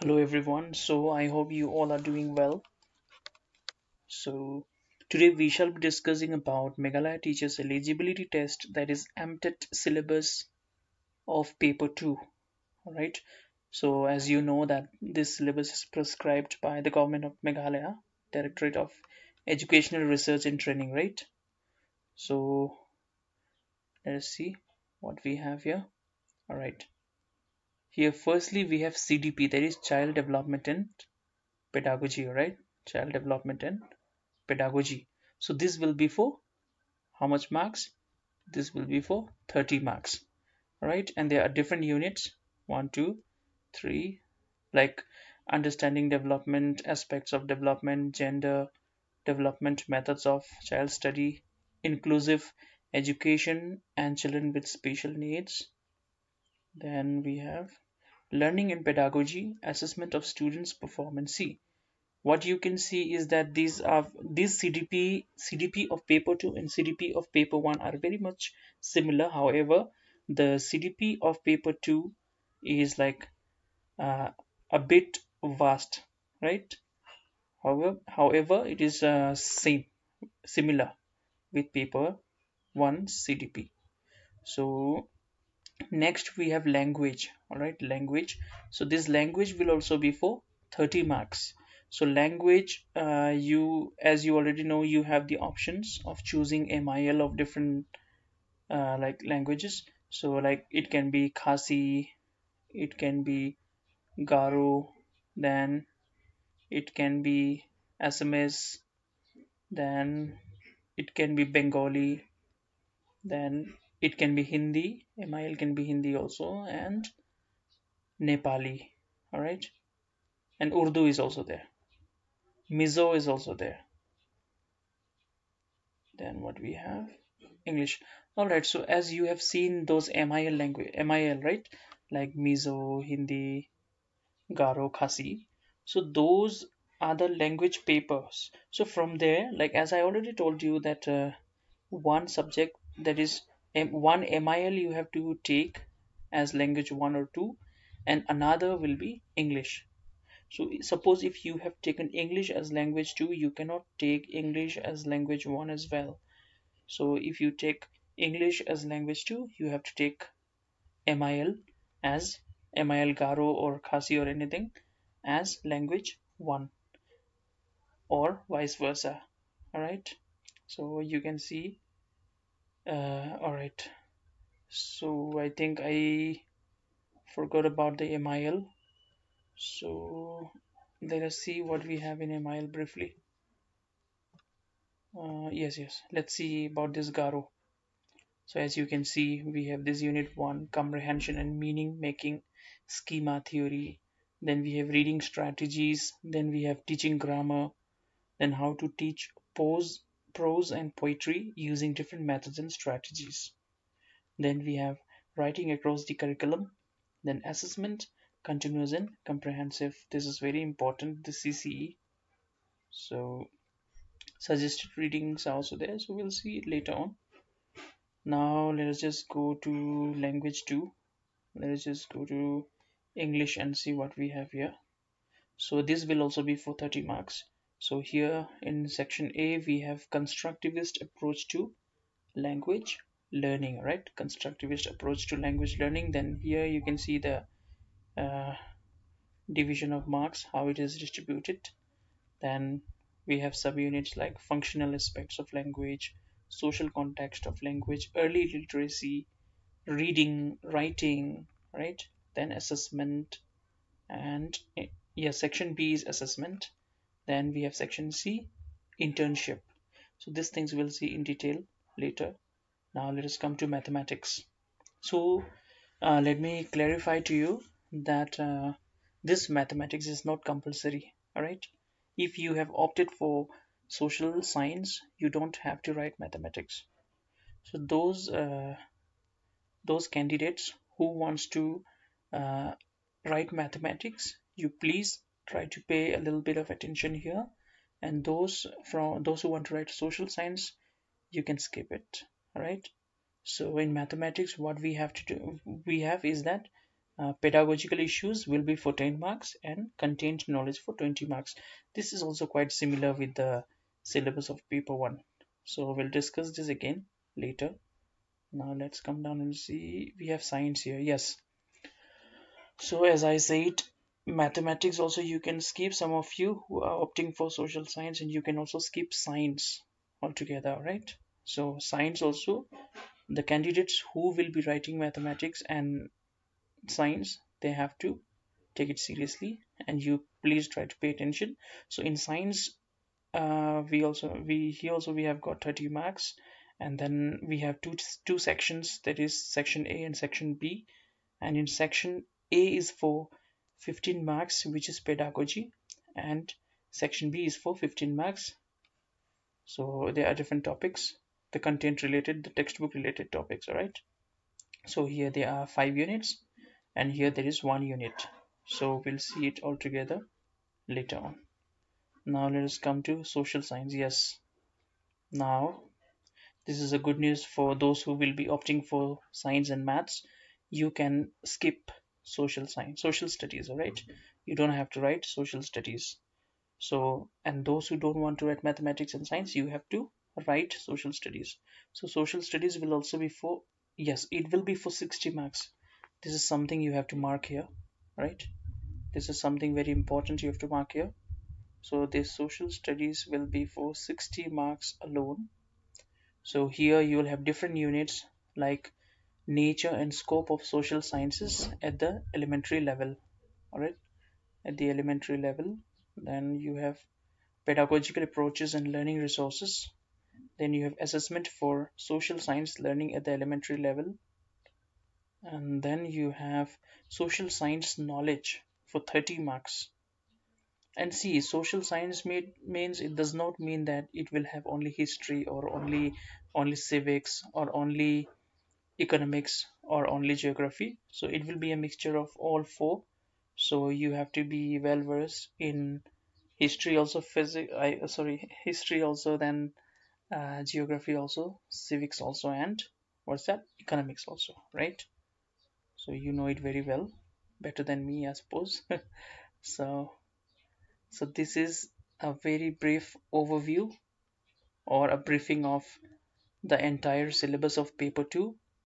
Hello everyone. So I hope you all are doing well. So today we shall be discussing about Meghalaya Teachers Eligibility Test, that is Mtet syllabus of paper 2. Alright. So as you know that this syllabus is prescribed by the government of Meghalaya, Directorate of Educational Research and Training, right? So let us see what we have here. Alright. Here firstly we have CDP, that is Child Development and Pedagogy, right? Child Development and Pedagogy. So this will be for how much marks? This will be for 30 marks, right? And there are different units, one, two, three, like understanding development, aspects of development, gender development, methods of child study, inclusive education, and children with special needs. Then we have learning and pedagogy, assessment of students' performance. See, what you can see is that these CDP of paper 2 and CDP of paper 1 are very much similar. However, the CDP of paper 2 is like uh, a bit vast, right? However, it is similar with paper 1 CDP. So next we have language. All right, language. So this language will also be for 30 marks. So language, you as you already know, you have the options of choosing MIL of different like languages. So like it can be Khasi, it can be Garo, then it can be Assamese, then it can be Bengali, then it can be Hindi. MIL can be Hindi also, and Nepali. All right, and Urdu is also there. Mizo is also there. Then what we have? English. All right. So as you have seen those MIL language, MIL, right? Like Mizo, Hindi, Garo, Khasi. So those are the language papers. So from there, like as I already told you that one subject, that is one MIL you have to take as language 1 or 2, and another will be English. So suppose if you have taken English as language 2, you cannot take English as language 1 as well. So if you take English as language 2, you have to take MIL as MIL Garo or Khasi or anything as language 1, or vice versa. All right. So you can see. All right. So I think I forgot about the MIL. So let us see what we have in MIL briefly. Yes. Let's see about this Garo. So as you can see, we have this unit 1, comprehension and meaning making schema theory. Then we have reading strategies. Then we have teaching grammar. Then how to teach prose and poetry using different methods and strategies. Then we have writing across the curriculum. Then assessment, continuous and comprehensive. This is very important, the CCE. So suggested readings are also there. So we'll see it later on. Now let us just go to language 2. Let us just go to English and see what we have here. So this will also be for 30 marks. So here in section A we have constructivist approach to language learning, right? Constructivist approach to language learning. Then here you can see the uh, division of marks, how it is distributed. Then we have subunits like functional aspects of language, social context of language, early literacy, reading, writing, right? Then assessment, and yeah, section B is assessment. Then we have section C, internship. So these things we'll see in detail later. Now let us come to mathematics. So let me clarify to you that this mathematics is not compulsory. All right. If you have opted for social science, you don't have to write mathematics. So those candidates who wants to uh, write mathematics, you please try to pay a little bit of attention here. And those who want to write social science, you can skip it. All right. So in mathematics, what we have to do, we have is that Pedagogical issues will be for 10 marks and content knowledge for 20 marks. This is also quite similar with the syllabus of paper 1. So we'll discuss this again later. Now let's come down and see. We have science here. Yes. So as I said, mathematics also you can skip. Some of you who are opting for social science, and you can also skip science altogether, right? So science also, the candidates who will be writing mathematics and science, they have to take it seriously, and you please try to pay attention. So in science, we here also we have got 30 marks, and then we have two sections, that is section A and section B. And in section A is for 15 marks, which is pedagogy, and section B is for 15 marks. So there are different topics, the content related, the textbook related topics. All right, so here there are 5 units, and here there is 1 unit. So we'll see it all together later on. Now let us come to social science. Yes, now this is a good news for those who will be opting for science and maths. You can skip social science, social studies, all right? You don't have to write social studies. So, and those who don't want to write mathematics and science, you have to write social studies. So social studies will also be for, yes, it will be for 60 marks. This is something you have to mark here, right? This is something very important you have to mark here. So this social studies will be for 60 marks alone. So here you will have different units like nature and scope of social sciences at the elementary level. All right, at the elementary level. Then you have pedagogical approaches and learning resources. Then you have assessment for social science learning at the elementary level. And then you have social science knowledge for 30 marks. And see, social science means, it does not mean that it will have only history or only civics or only economics or only geography. So it will be a mixture of all four. So you have to be well versed in history also, physics, sorry, history also, then geography also, civics also, and what's that? Economics also, right? So you know it very well, better than me, I suppose. So, so this is a very brief overview or a briefing of the entire syllabus of paper 2.